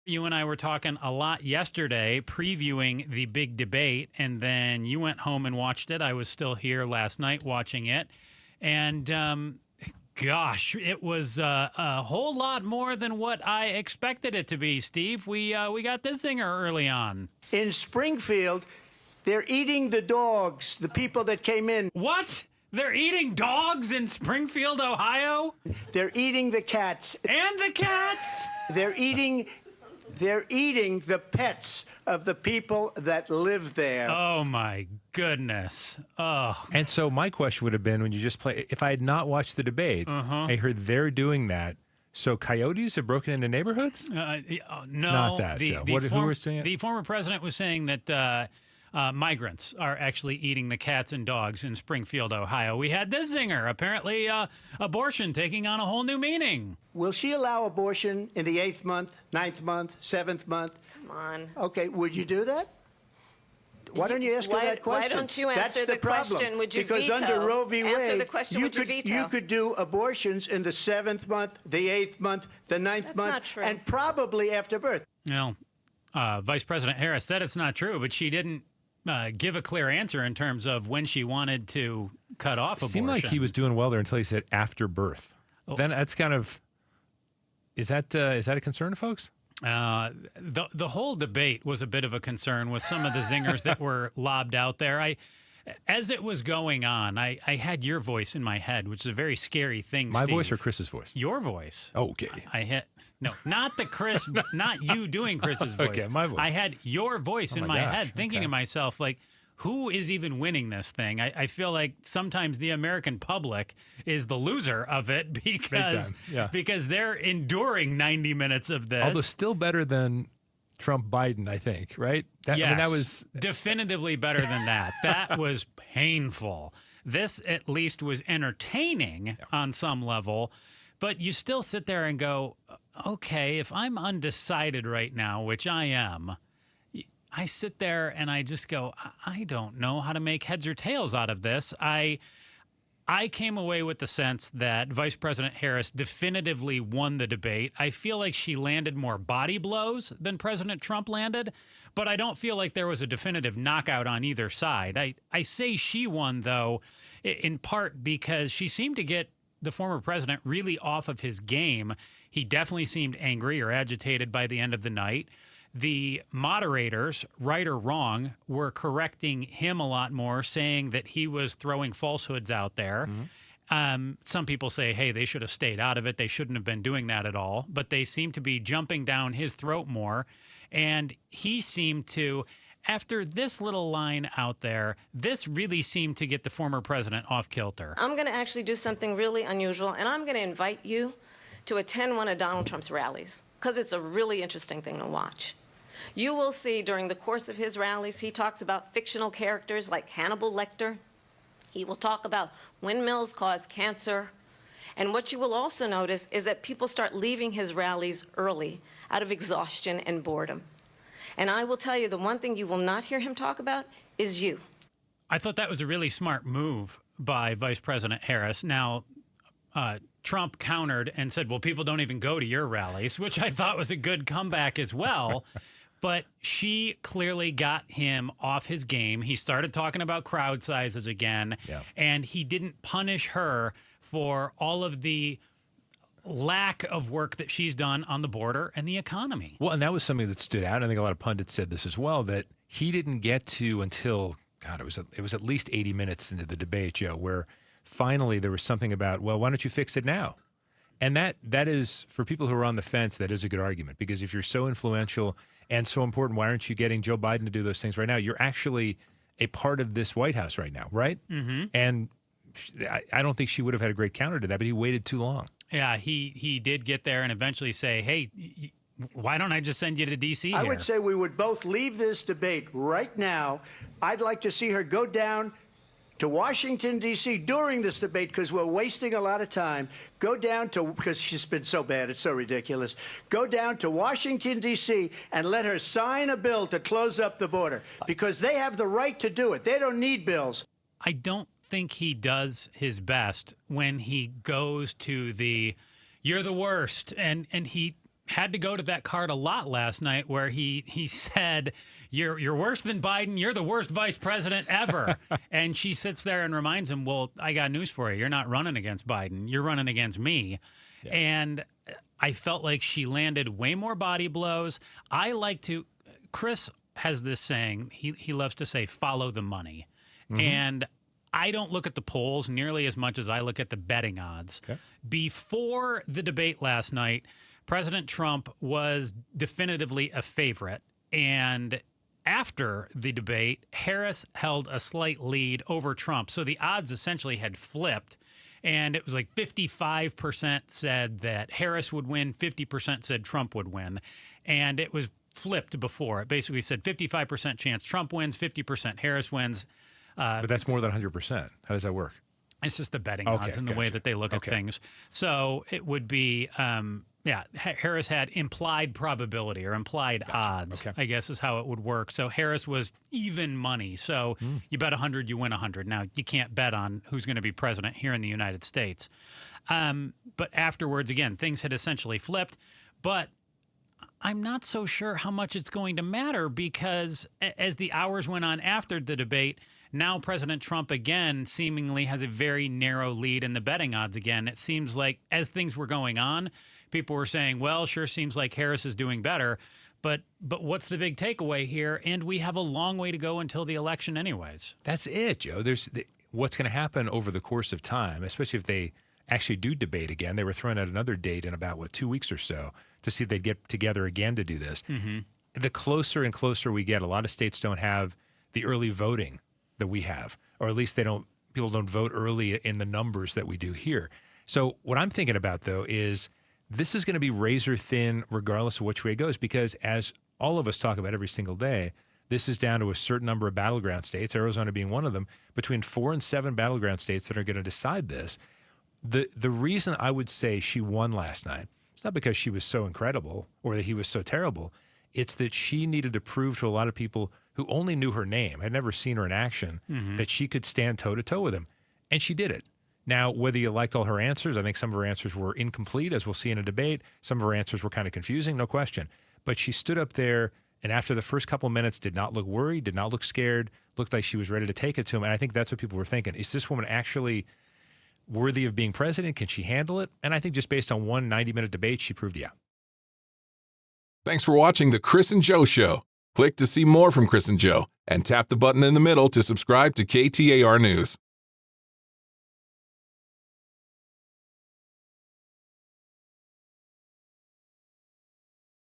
You and I were talking a lot yesterday, previewing the big debate, and then you went home and watched it. I was still here last night watching it. And gosh, it was a whole lot more than what I expected it to be, Steve. We got this zinger early on. In Springfield, they're eating the dogs, the people that came in. What? They're eating dogs in Springfield, Ohio? They're eating the cats. And the cats? They're eating the pets of the people that live there. Oh, my goodness. Oh. And so my question would have been, when you just play, if I had not watched the debate, I heard they're doing that. So coyotes have broken into neighborhoods? No. It's not that, Joe. Who was saying it? The former president was saying that migrants are actually eating the cats and dogs in Springfield, Ohio. We had this zinger. Apparently, abortion taking on a whole new meaning. Will she allow abortion in the 8th month, 9th month, 7th month? Come on. Okay, would you do that? Why don't you ask her that question? Why don't you answer That's the question? problem. Would you because veto? under Roe v. Wade, Answer the question, would you veto? you could do abortions in the 7th month, the 8th month, the 9th That's month, not true. and probably after birth. Well, Vice President Harris said it's not true, but she didn't give a clear answer in terms of when she wanted to cut off abortion. Seemed like he was doing well there until he said after birth. Then that's kind of, is that a concern to folks? The whole debate was a bit of a concern with some of the zingers that were lobbed out there. As it was going on, I had your voice in my head, which is a very scary thing. My Steve. voice or Chris's voice? Your voice. Oh, okay. No, not the Chris, not you doing Chris's voice. Okay, my voice. I had your voice in my gosh, head, thinking to myself, like, who is even winning this thing? I feel like sometimes the American public is the loser of it because they're enduring 90 minutes of this. Although still better than Trump Biden, I think, right? Yes, I mean, that was definitively better than that. That was painful. This at least was entertaining on some level, but you still sit there and go, okay, if I'm undecided right now, which I am, I sit there and I just go, I don't know how to make heads or tails out of this. I came away with the sense that Vice President Harris definitively won the debate. I feel like she landed more body blows than President Trump landed, but I don't feel like there was a definitive knockout on either side. I say she won, though, in part because she seemed to get the former president really off of his game. He definitely seemed angry or agitated by the end of the night. The moderators, right or wrong, were correcting him a lot more, saying that he was throwing falsehoods out there. Some people say, hey, they should have stayed out of it. They shouldn't have been doing that at all. But they seem to be jumping down his throat more. And he seemed to, after this little line out there, this really seemed to get the former president off kilter. I'm going to actually do something really unusual, and I'm going to invite you to attend one of Donald Trump's rallies, because it's a really interesting thing to watch. You will see during the course of his rallies, he talks about fictional characters like Hannibal Lecter. He will talk about windmills cause cancer. And what you will also notice is that people start leaving his rallies early out of exhaustion and boredom. And I will tell you, the one thing you will not hear him talk about is you. I thought that was a really smart move by Vice President Harris. Now, Trump countered and said, well, people don't even go to your rallies, which I thought was a good comeback as well. But she clearly got him off his game. He started talking about crowd sizes again, and he didn't punish her for all of the lack of work that she's done on the border and the economy. Well, and that was something that stood out. I think a lot of pundits said this as well, that he didn't get to until, God, it was at least 80 minutes into the debate, Joe, where finally there was something about, well, why don't you fix it now? And that is, for people who are on the fence, that is a good argument, because if you're so influential and so important, why aren't you getting Joe Biden to do those things right now? You're actually a part of this White House right now, right? Mm-hmm. And I don't think she would have had a great counter to that, but he waited too long. Yeah, he did get there and eventually say, hey, why don't I just send you to D.C. I would say we would both leave this debate right now. I'd like to see her go down to Washington, D.C. during this debate, because we're wasting a lot of time. Go down to, because she's been so bad, it's so ridiculous. Go down to Washington, D.C. and let her sign a bill to close up the border, because they have the right to do it. They don't need bills. I don't think he does his best when he goes to the, you're the worst, and he had to go to that card a lot last night where he said, you're worse than Biden. You're the worst vice president ever. And she sits there and reminds him, well, I got news for you. You're not running against Biden. You're running against me. Yeah. And I felt like she landed way more body blows. Chris has this saying, he loves to say, follow the money. And I don't look at the polls nearly as much as I look at the betting odds. Okay. Before the debate last night, President Trump was definitively a favorite. And after the debate, Harris held a slight lead over Trump. So the odds essentially had flipped. And it was like 55% said that Harris would win, 50% said Trump would win. And it was flipped before. It basically said 55% chance Trump wins, 50% Harris wins. But that's more than 100%. How does that work? It's just the betting odds and the way that they look at things. So it would be, Harris had implied probability or implied odds, I guess is how it would work. So Harris was even money. So you bet 100, you win 100. Now, you can't bet on who's going to be president here in the United States. But afterwards, again, things had essentially flipped. But I'm not so sure how much it's going to matter because as the hours went on after the debate, now President Trump again seemingly has a very narrow lead in the betting odds again. It seems like as things were going on, people were saying, well, sure seems like Harris is doing better. But what's the big takeaway here? And we have a long way to go until the election anyways. That's it, Joe. What's going to happen over the course of time, especially if they actually do debate again. They were throwing out another date in about, 2 weeks or so to see if they'd get together again to do this. The closer and closer we get, a lot of states don't have the early voting that we have, or at least people don't vote early in the numbers that we do here. So what I'm thinking about, though, is this is going to be razor thin regardless of which way it goes, because as all of us talk about every single day, this is down to a certain number of battleground states, Arizona being one of them, between 4 and 7 battleground states that are going to decide this. The reason I would say she won last night, it's not because she was so incredible or that he was so terrible. It's that she needed to prove to a lot of people who only knew her name, had never seen her in action, that she could stand toe-to-toe with him. And she did it. Now, whether you liked all her answers, I think some of her answers were incomplete, as we'll see in a debate. Some of her answers were kind of confusing, no question. But she stood up there, and after the first couple of minutes, did not look worried, did not look scared, looked like she was ready to take it to him. And I think that's what people were thinking. Is this woman actually worthy of being president? Can she handle it? And I think just based on one 90-minute debate, she proved yeah. Thanks for watching The Chris and Joe Show. Click to see more from Chris and Joe, and tap the button in the middle to subscribe to KTAR News.